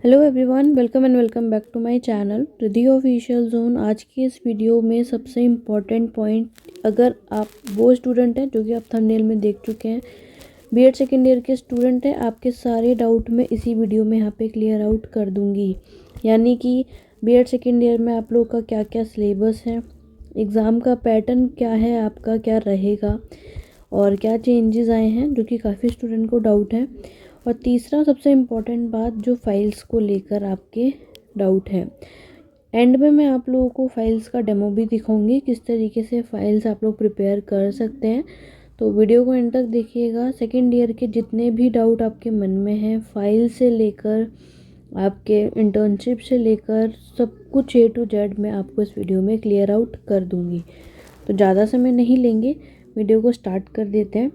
Hello everyone, welcome and welcome back to my channel Riddhi official zone. आज की इस video में सबसे इम्पॉर्टेंट पॉइंट, अगर आप वो स्टूडेंट हैं जो कि आप थंबनेल में देख चुके हैं, बीएड सेकेंड ईयर के स्टूडेंट हैं, आपके सारे डाउट मैं इसी वीडियो में यहाँ पे क्लियर आउट कर दूँगी। यानी कि बीएड सेकेंड ईयर में आप लोग का क्या क्या सिलेबस है, एग्ज़ाम का पैटर्न क्या है, आपका क्या रहेगा और क्या चेंजेस आए हैं, जो कि काफ़ी स्टूडेंट को डाउट है। और तीसरा सबसे इम्पॉर्टेंट बात, जो फाइल्स को लेकर आपके डाउट है, एंड में मैं आप लोगों को फाइल्स का डेमो भी दिखाऊंगी, किस तरीके से फाइल्स आप लोग प्रिपेयर कर सकते हैं। तो वीडियो को एंड तक देखिएगा। सेकेंड ईयर के जितने भी डाउट आपके मन में हैं, फाइल से लेकर आपके इंटर्नशिप से लेकर सब कुछ A to Z मैं आपको इस वीडियो में क्लियर आउट कर दूंगी। तो ज़्यादा समय नहीं लेंगे, वीडियो को स्टार्ट कर देते हैं।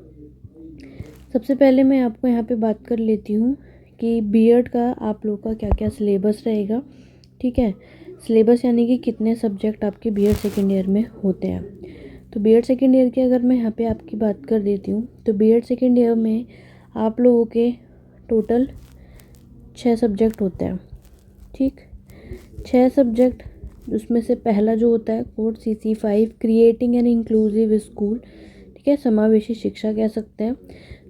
सबसे पहले मैं आपको यहाँ पे बात कर लेती हूँ कि बीएड का आप लोग का क्या क्या सिलेबस रहेगा। ठीक है, सिलेबस यानी कि कितने सब्जेक्ट आपके बीएड सेकेंड ईयर में होते हैं। तो बीएड सेकेंड ईयर की अगर मैं यहाँ पे आपकी बात कर देती हूँ, तो बीएड सेकेंड ईयर में आप लोगों के टोटल 6 सब्जेक्ट होते हैं। ठीक, 6 सब्जेक्ट, उसमें से पहला जो होता है course CC5 creating an inclusive school, ठीक है, समावेशी शिक्षा कह सकते हैं।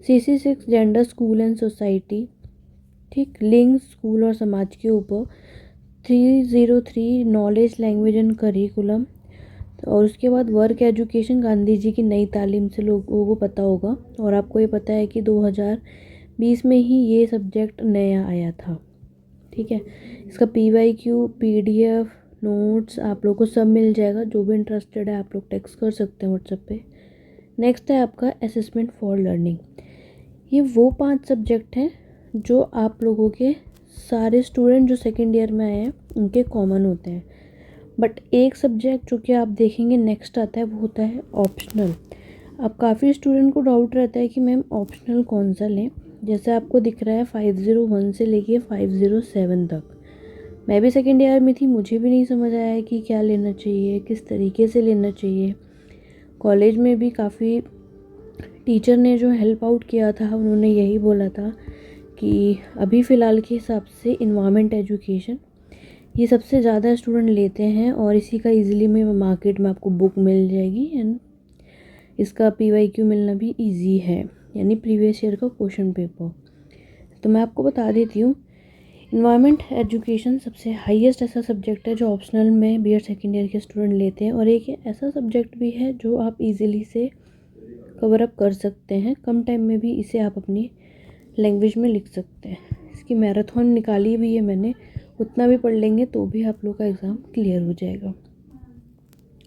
CC6 gender school and society, ठीक, लिंग स्कूल और समाज के ऊपर। 303 नॉलेज लैंग्वेज एंड करिकुलम। और उसके बाद वर्क एजुकेशन, गांधी जी की नई तालीम से लोगों को पता होगा, और आपको ये पता है कि 2020 में ही ये सब्जेक्ट नया आया था। ठीक है, इसका PYQ PDF नोट्स आप लोग को सब मिल जाएगा। जो भी इंटरेस्टेड है आप लोग टेक्स्ट कर सकते हैं व्हाट्सएप पे। नेक्स्ट है आपका असेसमेंट फॉर लर्निंग। ये वो 5 सब्जेक्ट हैं जो आप लोगों के सारे स्टूडेंट जो सेकेंड ईयर में आए हैं उनके कॉमन होते हैं। बट एक सब्जेक्ट जो कि आप देखेंगे नेक्स्ट आता है, वो होता है ऑप्शनल। अब काफ़ी स्टूडेंट को डाउट रहता है कि मैम ऑप्शनल कौन सा लें। जैसे आपको दिख रहा है 501 से लेके 507 तक। मैं भी सेकेंड ईयर में थी, मुझे भी नहीं समझ आया है कि क्या लेना चाहिए, किस तरीके से लेना चाहिए। कॉलेज में भी काफ़ी टीचर ने जो हेल्प आउट किया था, उन्होंने यही बोला था कि अभी फ़िलहाल के हिसाब से इन्वायरमेंट एजुकेशन ये सबसे ज़्यादा स्टूडेंट लेते हैं, और इसी का इजीली में मार्केट में आपको बुक मिल जाएगी, एंड इसका PYQ मिलना भी इजी है, यानी प्रीवियस ईयर का क्वेश्चन पेपर। तो मैं आपको बता देती हूँ, इन्वायरमेंट एजुकेशन सबसे हाईएस्ट ऐसा सब्जेक्ट है जो ऑप्शनल में बीएड सेकेंड ईयर के स्टूडेंट लेते हैं, और एक ऐसा सब्जेक्ट भी है जो आप इजीली से कवर अप कर सकते हैं। कम टाइम में भी इसे आप अपनी लैंग्वेज में लिख सकते हैं। इसकी मैराथन निकाली भी है मैंने, उतना भी पढ़ लेंगे तो भी आप लोग का एग्ज़ाम क्लियर हो जाएगा।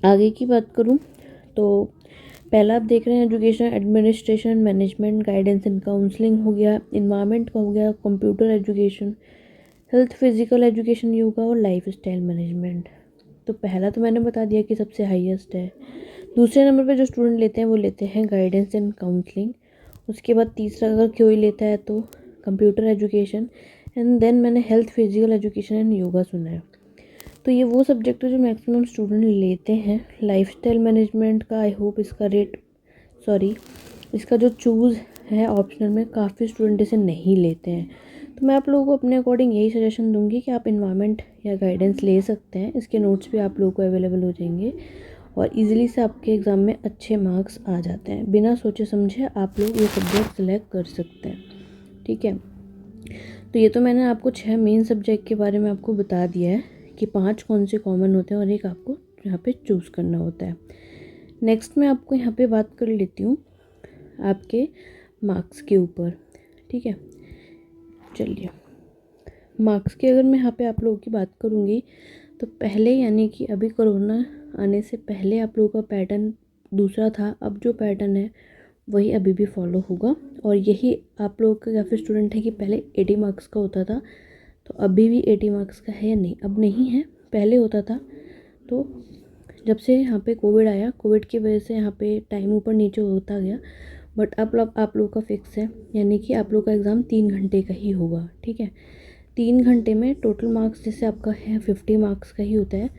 आगे की बात करूं तो पहला आप देख रहे हैं education administration management guidance and counselling हो गया, इन्वायरमेंट का हो गया, computer education, health physical education, yoga और लाइफ स्टाइल मैनेजमेंट। तो पहला तो मैंने बता दिया कि सबसे हाईएस्ट है। दूसरे नंबर पे जो स्टूडेंट लेते हैं वो लेते हैं गाइडेंस एंड काउंसलिंग। उसके बाद तीसरा अगर कोई लेता है तो कंप्यूटर एजुकेशन, एंड देन मैंने health physical education and yoga सुना है। तो ये वो सब्जेक्ट है जो मैक्सिमम स्टूडेंट लेते हैं। लाइफस्टाइल मैनेजमेंट का आई होप इसका जो चूज़ है ऑप्शनल में, काफ़ी स्टूडेंट इसे नहीं लेते हैं। तो मैं आप लोगों को अपने अकॉर्डिंग यही सजेशन दूंगी कि आप इन्वायरमेंट या गाइडेंस ले सकते हैं। इसके नोट्स भी आप लोगों को अवेलेबल हो जाएंगे, और इजीली से आपके एग्ज़ाम में अच्छे मार्क्स आ जाते हैं। बिना सोचे समझे आप लोग ये सब्जेक्ट सेलेक्ट कर सकते हैं। ठीक है, तो ये तो मैंने आपको 6 मेन सब्जेक्ट के बारे में आपको बता दिया है कि 5 कौन से कॉमन होते हैं और एक आपको यहाँ पे चूज़ करना होता है। नेक्स्ट मैं आपको यहाँ पे बात कर लेती हूँ आपके मार्क्स के ऊपर। ठीक है, चलिए मार्क्स की अगर मैं यहाँ पे आप लोगों की बात करूँगी, तो पहले यानी कि अभी कोरोना आने से पहले आप लोगों का पैटर्न दूसरा था। अब जो पैटर्न है वही अभी भी फॉलो होगा, और यही आप लोगों का काफ़ी स्टूडेंट है कि पहले 80 मार्क्स का होता था, तो अभी भी 80 मार्क्स का है या नहीं, अब नहीं है, पहले होता था। तो जब से यहाँ पे कोविड आया, कोविड की वजह से यहाँ पे टाइम ऊपर नीचे होता गया, बट अब आप लोग का फिक्स है, यानी कि आप लोग का एग्ज़ाम 3 घंटे का ही होगा। ठीक है, 3 घंटे में टोटल मार्क्स जैसे आपका है 50 मार्क्स का ही होता है,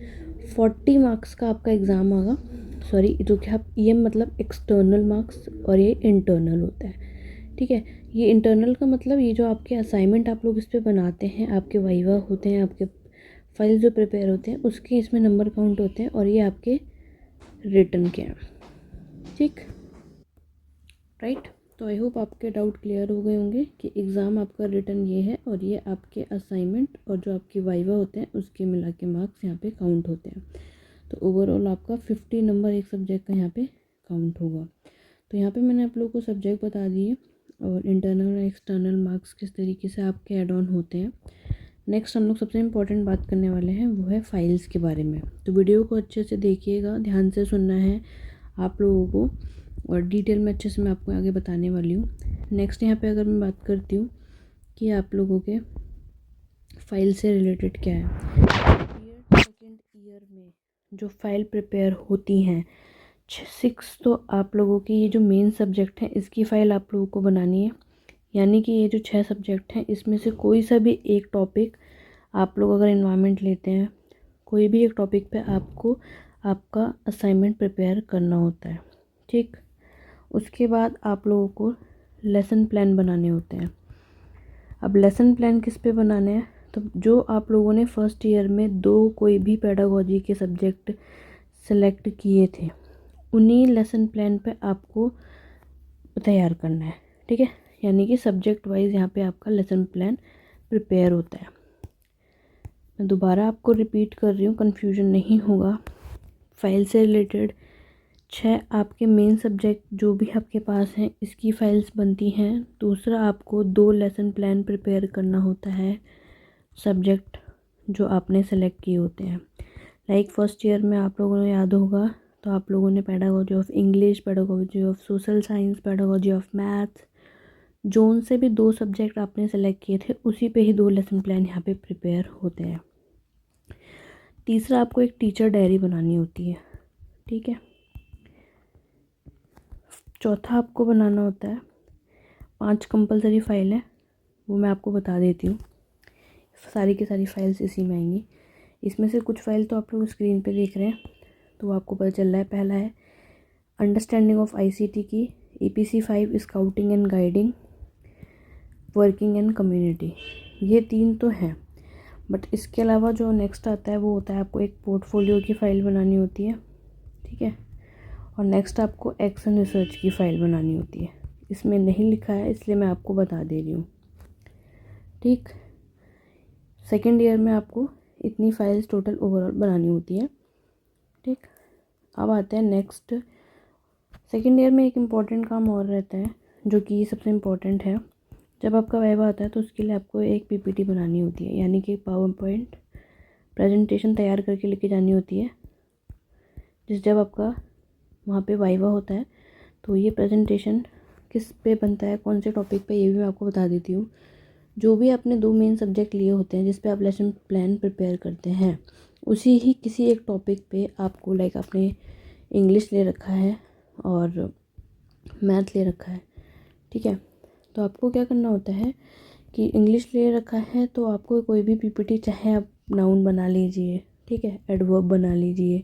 40 मार्क्स का आपका एग्ज़ाम आएगा। सॉरी, जो कि आप ये मतलब एक्सटर्नल मार्क्स और ये इंटरनल होता है। ठीक है, ये इंटरनल का मतलब ये जो आपके असाइनमेंट आप लोग इस पे बनाते हैं, आपके वाइवा होते हैं, आपके फाइल जो प्रिपेयर होते हैं उसके इसमें नंबर काउंट होते हैं, और ये आपके रिटर्न के हैं। ठीक, राइट। तो आई होप आपके डाउट क्लियर हो गए होंगे कि एग्ज़ाम आपका रिटर्न ये है, और ये आपके असाइनमेंट और जो आपके वाइवा होते हैं उसके मिला के मार्क्स यहाँ पे काउंट होते हैं। तो ओवरऑल आपका 50 नंबर एक सब्जेक्ट का यहाँ पे काउंट होगा। तो यहाँ पे मैंने आप लोगों को सब्जेक्ट बता दिए, और इंटरनल और एक्सटर्नल मार्क्स किस तरीके से आपके ऐड ऑन होते हैं। नेक्स्ट हम लोग सबसे इम्पॉर्टेंट बात करने वाले हैं, वो है फाइल्स के बारे में। तो वीडियो को अच्छे से देखिएगा, ध्यान से सुनना है आप लोगों को, और डिटेल में अच्छे से मैं आपको आगे बताने वाली हूँ। नेक्स्ट यहाँ पे अगर मैं बात करती हूँ कि आप लोगों के फाइल से रिलेटेड क्या है, सेकेंड ईयर में जो फाइल प्रिपेयर होती हैं 6 तो आप लोगों की ये जो मेन सब्जेक्ट है इसकी फ़ाइल आप लोगों को बनानी है। यानी कि ये जो 6 सब्जेक्ट हैं इसमें से कोई सा भी एक टॉपिक आप लोग अगर एनवायरनमेंट लेते हैं, कोई भी एक टॉपिक पे आपको आपका असाइनमेंट प्रिपेयर करना होता है। ठीक, उसके बाद आप लोगों को लेसन प्लान बनाने होते हैं। अब लेसन प्लान किस पे बनाने हैं, तो जो आप लोगों ने फर्स्ट ईयर में 2 कोई भी पेडागोजी के सब्जेक्ट सेलेक्ट किए थे उन्हीं लेसन प्लान पे आपको तैयार करना है। ठीक है, यानी कि सब्जेक्ट वाइज यहाँ पे आपका लेसन प्लान प्रिपेयर होता है। मैं दोबारा आपको रिपीट कर रही हूँ, कन्फ्यूजन नहीं होगा। फाइल से रिलेटेड 6 आपके मेन सब्जेक्ट जो भी आपके पास हैं इसकी फ़ाइल्स बनती हैं। दूसरा, आपको 2 लेसन प्लान प्रिपेयर करना होता है सब्जेक्ट जो आपने सेलेक्ट किए होते हैं। लाइक फर्स्ट ईयर में आप लोगों ने याद होगा तो आप लोगों ने pedagogy of English, pedagogy of social science, pedagogy of maths, zone से भी 2 सब्जेक्ट आपने सेलेक्ट किए थे, उसी पे ही 2 लेसन प्लान यहाँ पे प्रिपेयर होते हैं। तीसरा, आपको एक टीचर डायरी बनानी होती है। ठीक है, चौथा आपको बनाना होता है 5 कंपलसरी फाइल है, वो मैं आपको बता देती हूँ। सारी की सारी फाइल्स इसी में आएंगी। इसमें से कुछ फाइल तो आप लोग स्क्रीन पे देख रहे हैं तो आपको पता चल रहा है। पहला है अंडरस्टैंडिंग ऑफ आईसीटी की, EPC 5 scouting and guiding, working and community. ये 3 तो हैं, बट इसके अलावा जो नेक्स्ट आता है वो होता है आपको एक पोर्टफोलियो की फ़ाइल बनानी होती है। ठीक है, और नेक्स्ट आपको एक्शन रिसर्च की फ़ाइल बनानी होती है। इसमें नहीं लिखा है इसलिए मैं आपको बता दे रही हूँ। ठीक, सेकेंड ईयर में आपको इतनी फाइल्स टोटल ओवरऑल बनानी होती है। ठीक, अब आते हैं नेक्स्ट। सेकेंड ईयर में एक इम्पॉर्टेंट काम और रहता है जो कि सबसे इम्पॉर्टेंट है। जब आपका वाइवा आता है तो उसके लिए आपको एक PPT बनानी होती है, यानी कि पावर पॉइंट प्रेजेंटेशन तैयार करके लेके जानी होती है। जब आपका वहाँ पे वाइवा होता है तो ये प्रेजेंटेशन किस पे बनता है, कौन से टॉपिक पे, ये भी मैं आपको बता देती हूँ। जो भी आपने 2 मेन सब्जेक्ट लिए होते हैं जिस पे आप लेसन प्लान प्रिपेयर करते हैं, उसी ही किसी एक टॉपिक पे आपको, लाइक आपने इंग्लिश ले रखा है और मैथ ले रखा है। ठीक है, तो आपको क्या करना होता है कि इंग्लिश ले रखा है तो आपको कोई भी PPT, चाहे आप नाउन बना लीजिए, ठीक है, एडवर्ब बना लीजिए,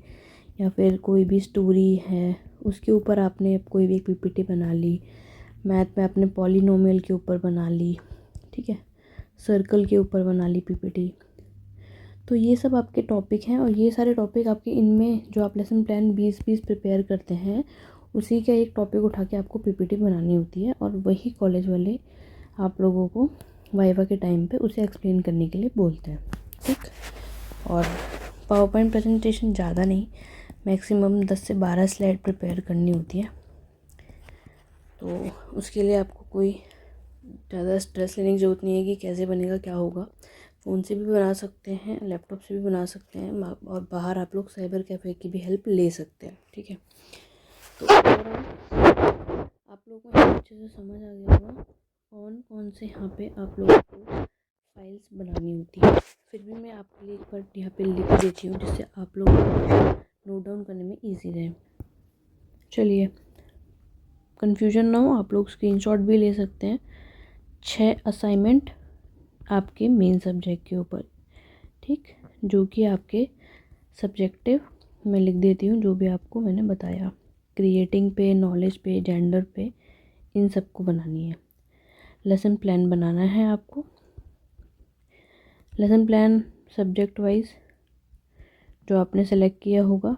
या फिर कोई भी स्टोरी है उसके ऊपर आपने कोई भी एक PPT बना ली। मैथ में आपने पॉलिनोमियल के ऊपर बना ली, ठीक है, सर्कल के ऊपर बना ली PPT। तो ये सब आपके टॉपिक हैं, और ये सारे टॉपिक आपके इनमें जो आप लेसन प्लान 20-20 प्रिपेयर करते हैं उसी का एक टॉपिक उठा के आपको PPT बनानी होती है, और वही कॉलेज वाले आप लोगों को वाइवा के टाइम पे उसे एक्सप्लेन करने के लिए बोलते हैं। ठीक, और पावर पॉइंट प्रेजेंटेशन ज़्यादा नहीं, मैक्सिमम 10 से 12 स्लाइड प्रिपेयर करनी होती है। तो उसके लिए आपको कोई ज़्यादा स्ट्रेस लेने की ज़रूरत नहीं है कि कैसे बनेगा, क्या होगा। फ़ोन से भी बना सकते हैं, लैपटॉप से भी बना सकते हैं, और बाहर आप लोग साइबर कैफ़े की भी हेल्प ले सकते हैं। ठीक है, तो आप लोगों को अच्छे से समझ आ गया होगा कौन कौन से यहाँ पे आप लोगों को फाइल्स बनानी होती है। फिर भी मैं आपके लिए एक बार यहाँ पे लिख देती हूँ जिससे आप लोग नोट डाउन करने में ईजी रहे। चलिए, कन्फ्यूजन ना हो, आप लोग स्क्रीनशॉट भी ले सकते हैं। 6 असाइनमेंट आपके मेन सब्जेक्ट के ऊपर, ठीक, जो कि आपके सब्जेक्टिव मैं लिख देती हूँ, जो भी आपको मैंने बताया, क्रिएटिंग पे, नॉलेज पे, जेंडर पे, इन सब को बनानी है। लेसन प्लान बनाना है आपको। लेसन प्लान सब्जेक्ट वाइज जो आपने सेलेक्ट किया होगा,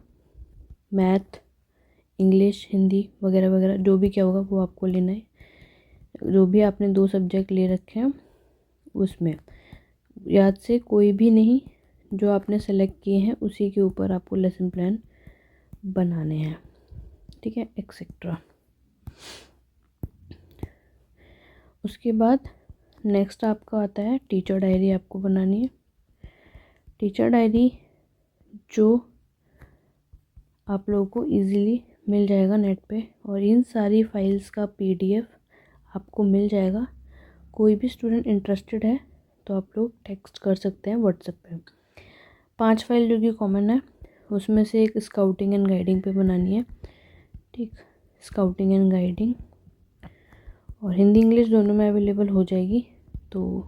मैथ, इंग्लिश, हिंदी वगैरह वगैरह जो भी क्या होगा वो आपको लेना है। जो भी आपने 2 सब्जेक्ट ले रखे हैं उसमें याद से कोई भी नहीं, जो आपने सेलेक्ट किए हैं उसी के ऊपर आपको लेसन प्लान बनाने हैं, ठीक है, एक्सेट्रा। उसके बाद नेक्स्ट आपका आता है टीचर डायरी आपको बनानी है। टीचर डायरी जो आप लोगों को इजीली मिल जाएगा नेट पे, और इन सारी फाइल्स का PDF आपको मिल जाएगा। कोई भी स्टूडेंट इंटरेस्टेड है तो आप लोग टेक्स्ट कर सकते हैं व्हाट्सएप पे। 5 फाइल जो कि कॉमन है, उसमें से एक स्काउटिंग एंड गाइडिंग पे बनानी है, ठीक। स्काउटिंग एंड गाइडिंग और हिंदी इंग्लिश दोनों में अवेलेबल हो जाएगी, तो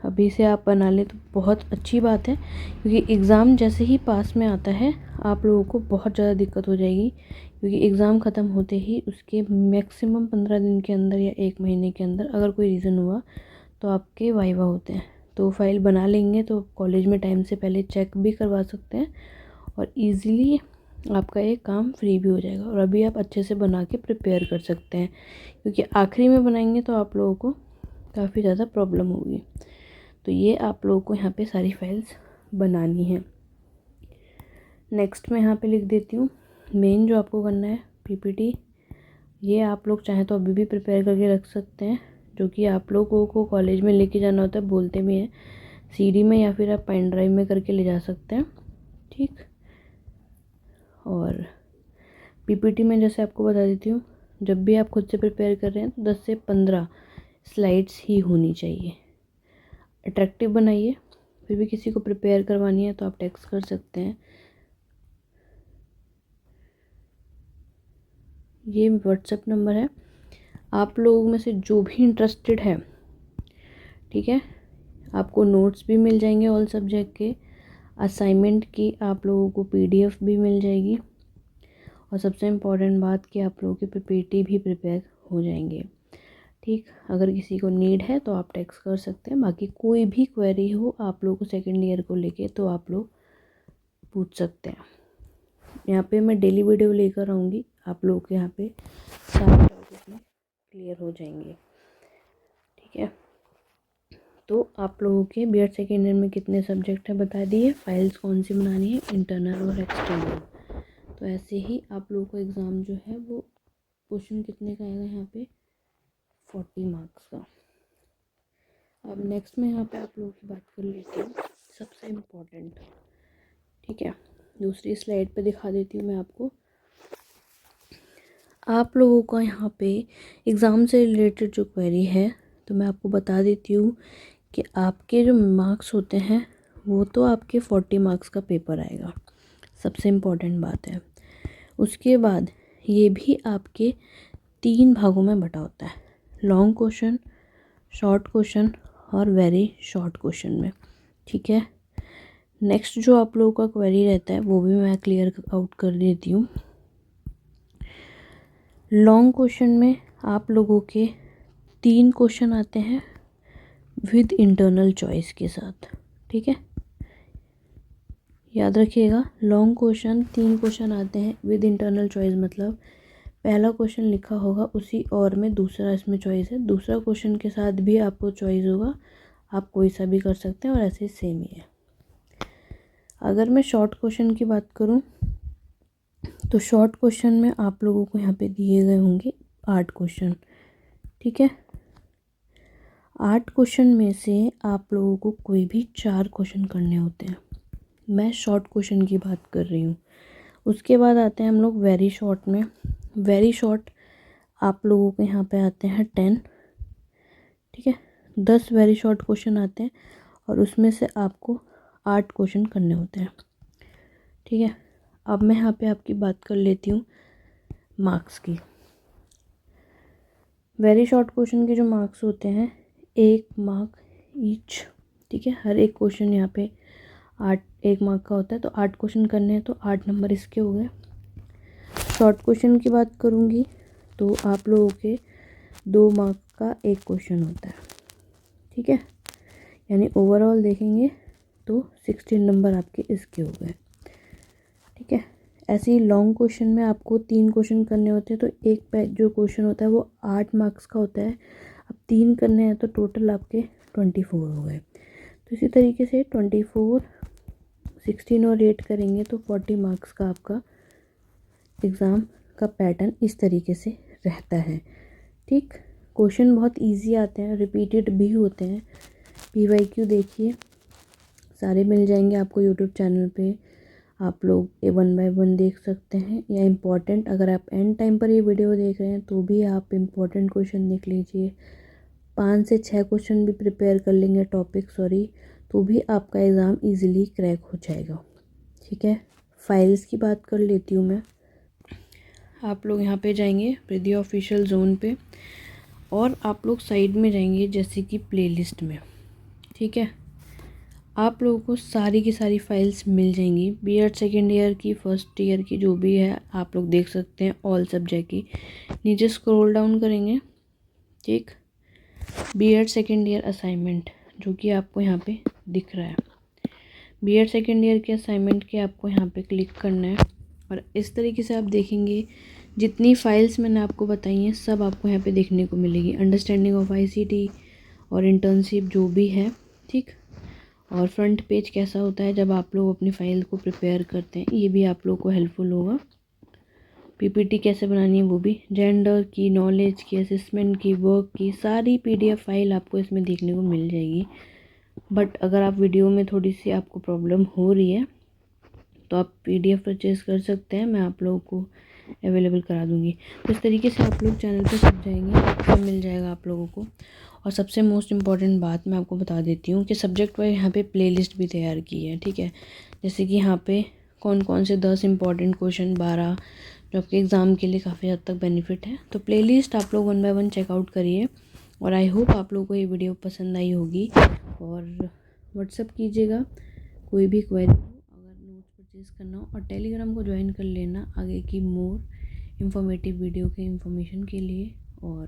अभी से आप बना लें तो बहुत अच्छी बात है, क्योंकि एग्ज़ाम जैसे ही पास में आता है आप लोगों को बहुत ज़्यादा दिक्कत हो जाएगी, क्योंकि एग्ज़ाम ख़त्म होते ही उसके मैक्सिमम 15 दिन के अंदर या 1 महीने के अंदर अगर कोई रीज़न हुआ तो आपके वाइवा होते हैं। तो फाइल बना लेंगे तो कॉलेज में टाइम से पहले चेक भी करवा सकते हैं और ईज़िली आपका एक काम फ्री भी हो जाएगा, और अभी आप अच्छे से बना के प्रिपेयर कर सकते हैं, क्योंकि आखिरी में बनाएंगे तो आप लोगों को काफ़ी ज़्यादा प्रॉब्लम होगी। तो ये आप लोगों को यहाँ पे सारी फाइल्स बनानी है। नेक्स्ट मैं यहाँ पे लिख देती हूँ मेन जो आपको करना है PPT। ये आप लोग चाहें तो अभी भी प्रिपेयर करके रख सकते हैं, जो कि आप लोगों को कॉलेज में लेके जाना होता है, बोलते भी हैं CD में या फिर आप पेन ड्राइव में करके ले जा सकते हैं, ठीक। और PPT में जैसे आपको बता देती हूँ, जब भी आप खुद से प्रिपेयर कर रहे हैं तो 10 से 15 स्लाइड्स ही होनी चाहिए। अट्रैक्टिव बनाइए, फिर भी किसी को प्रिपेयर करवानी है तो आप टेक्स्ट कर सकते हैं। ये व्हाट्सएप नंबर है, आप लोगों में से जो भी इंटरेस्टेड है, ठीक है, आपको नोट्स भी मिल जाएंगे ऑल सब्जेक्ट के, असाइनमेंट की आप लोगों को PDF भी मिल जाएगी, और सबसे इम्पोर्टेंट बात कि आप लोगों के PPT भी प्रिपेयर हो जाएंगे, ठीक। अगर किसी को नीड है तो आप टेक्स्ट कर सकते हैं, बाकी कोई भी क्वेरी हो आप लोगों को सेकेंड ईयर को लेके तो आप लोग पूछ सकते हैं। यहाँ पे मैं डेली वीडियो लेकर आऊँगी, आप लोगों के यहाँ पे सारे डाउट इसमें क्लियर हो जाएंगे, ठीक है। तो आप लोगों के B.Ed सेकेंड ईयर में कितने सब्जेक्ट हैं बता दिए, फाइल्स कौन सी बनानी है, इंटरनल और एक्सटर्नल। तो ऐसे ही आप लोगों को एग्ज़ाम जो है वो क्वेश्चन कितने का आएगा यहाँ पे 40 मार्क्स का। अब नेक्स्ट में यहाँ पे आप लोगों की बात कर लेती हूँ सबसे इम्पोर्टेंट, ठीक है। दूसरी स्लाइड पे दिखा देती हूँ मैं आपको। आप लोगों का यहाँ पे एग्ज़ाम से रिलेटेड जो क्वेरी है, तो मैं आपको बता देती हूँ कि आपके जो मार्क्स होते हैं वो तो आपके 40 मार्क्स का पेपर आएगा, सबसे इम्पोर्टेंट बात है। उसके बाद ये भी आपके 3 भागों में बटा होता है, लॉन्ग क्वेश्चन, शॉर्ट क्वेश्चन और वेरी शॉर्ट क्वेश्चन में, ठीक है। नेक्स्ट जो आप लोगों का क्वेरी रहता है वो भी मैं क्लियर आउट कर देती हूँ। लॉन्ग क्वेश्चन में आप लोगों के 3 क्वेश्चन आते हैं विद इंटरनल चॉइस के साथ, ठीक है, याद रखिएगा। लॉन्ग क्वेश्चन 3 क्वेश्चन आते हैं विद इंटरनल चॉइस, मतलब पहला क्वेश्चन लिखा होगा उसी और में दूसरा इसमें चॉइस है, दूसरा क्वेश्चन के साथ भी आपको चॉइस होगा, आप कोई सा भी कर सकते हैं, और ऐसे सेम ही है। अगर मैं शॉर्ट क्वेश्चन की बात करूं तो शॉर्ट क्वेश्चन में आप लोगों को यहाँ पे दिए गए होंगे 8 क्वेश्चन, ठीक है। 8 क्वेश्चन में से आप लोगों को कोई भी 4 क्वेश्चन करने होते हैं, मैं शॉर्ट क्वेश्चन की बात कर रही हूँ। उसके बाद आते हैं हम लोग वेरी शॉर्ट में। वेरी शॉर्ट आप लोगों के यहाँ पे आते हैं 10, ठीक है, 10 वेरी शॉर्ट क्वेश्चन आते हैं, और उसमें से आपको 8 क्वेश्चन करने होते हैं, ठीक है। अब मैं यहाँ पे आपकी बात कर लेती हूँ मार्क्स की। वेरी शॉर्ट क्वेश्चन के जो मार्क्स होते हैं 1 मार्क ईच, ठीक है। हर एक क्वेश्चन यहाँ पे 1 मार्क का होता है, तो 8 क्वेश्चन करने हैं तो 8 नंबर इसके हो गए। शॉर्ट क्वेश्चन की बात करूँगी तो आप लोगों के 2 मार्क का एक क्वेश्चन होता है, ठीक है। यानी ओवरऑल देखेंगे तो 16 नंबर आपके इसके हो गए, ठीक है। ऐसे ही लॉन्ग क्वेश्चन में आपको 3 क्वेश्चन करने होते हैं, तो एक पे जो क्वेश्चन होता है वो 8 मार्क्स का होता है। अब 3 करने हैं तो टोटल आपके 24 हो गए। तो इसी तरीके से 24, 16 और 8 करेंगे तो 40 मार्क्स का आपका एग्ज़ाम का पैटर्न इस तरीके से रहता है, ठीक। क्वेश्चन बहुत इजी आते हैं, रिपीटेड भी होते हैं। PYQ देखिए, सारे मिल जाएंगे आपको यूट्यूब चैनल पे, आप लोग ये 1 बाय 1 देख सकते हैं। या इम्पॉर्टेंट, अगर आप एंड टाइम पर ये वीडियो देख रहे हैं तो भी आप इम्पॉर्टेंट क्वेश्चन देख लीजिए। 5 से 6 क्वेश्चन भी प्रिपेयर कर लेंगे टॉपिक, तो भी आपका एग्ज़ाम इजीली क्रैक हो जाएगा, ठीक है। फाइल्स की बात कर लेती हूँ मैं। आप लोग यहाँ पे जाएंगे रिद्धि ऑफिशियल जोन पे, और आप लोग साइड में जाएंगे जैसे कि प्लेलिस्ट में, ठीक है। आप लोगों को सारी की सारी फाइल्स मिल जाएंगी, B.Ed सेकेंड ईयर की, फर्स्ट ईयर की, जो भी है आप लोग देख सकते हैं, ऑल सब्जेक्ट की। नीचे स्क्रॉल डाउन करेंगे, ठीक। B.Ed सेकेंड ईयर असाइनमेंट जो कि आपको यहाँ पे दिख रहा है, B.Ed सेकेंड ईयर के असाइनमेंट के आपको यहाँ पे क्लिक करना है। और इस तरीके से आप देखेंगे जितनी फाइल्स मैंने आपको बताई हैं सब आपको यहाँ पे देखने को मिलेगी। अंडरस्टैंडिंग ऑफ ICT और इंटर्नशिप जो भी है, ठीक। और फ्रंट पेज कैसा होता है जब आप लोग अपनी फ़ाइल को प्रिपेयर करते हैं, ये भी आप लोग को हेल्पफुल होगा। PPT कैसे बनानी है वो भी, जेंडर की, नॉलेज की, असेसमेंट की, वर्क की, सारी PDF फाइल आपको इसमें देखने को मिल जाएगी। बट अगर आप वीडियो में थोड़ी सी आपको प्रॉब्लम हो रही है तो आप PDF परचेज़ कर सकते हैं, मैं आप लोगों को अवेलेबल करा दूँगी। तो इस तरीके से आप लोग चैनल पर सब जाएंगे, सब मिल जाएगा आप लोगों को। और सबसे मोस्ट इम्पॉर्टेंट बात मैं आपको बता देती हूँ कि सब्जेक्ट वाइज यहाँ पे प्लेलिस्ट भी तैयार की है, ठीक है। जैसे कि यहाँ पे कौन कौन से 10 इम्पॉर्टेंट क्वेश्चन, 12 जो आपके एग्ज़ाम के लिए काफ़ी हद तक बेनिफिट है। तो प्लेलिस्ट आप लोग 1 बाय 1 चेकआउट करिए। और आई होप आप लोगों को ये वीडियो पसंद आई होगी। और व्हाट्सअप कीजिएगा कोई भी क्वेरी हो, अगर नोट्स परचेज़ करना हो, और टेलीग्राम को ज्वाइन कर लेना आगे की मोर इन्फॉर्मेटिव वीडियो के इन्फॉर्मेशन के लिए। और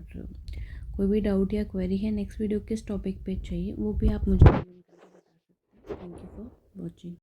कोई भी डाउट या क्वेरी है, नेक्स्ट वीडियो किस टॉपिक पे चाहिए वो भी आप मुझे कमेंट करके बता सकते हैं। Thank you for watching.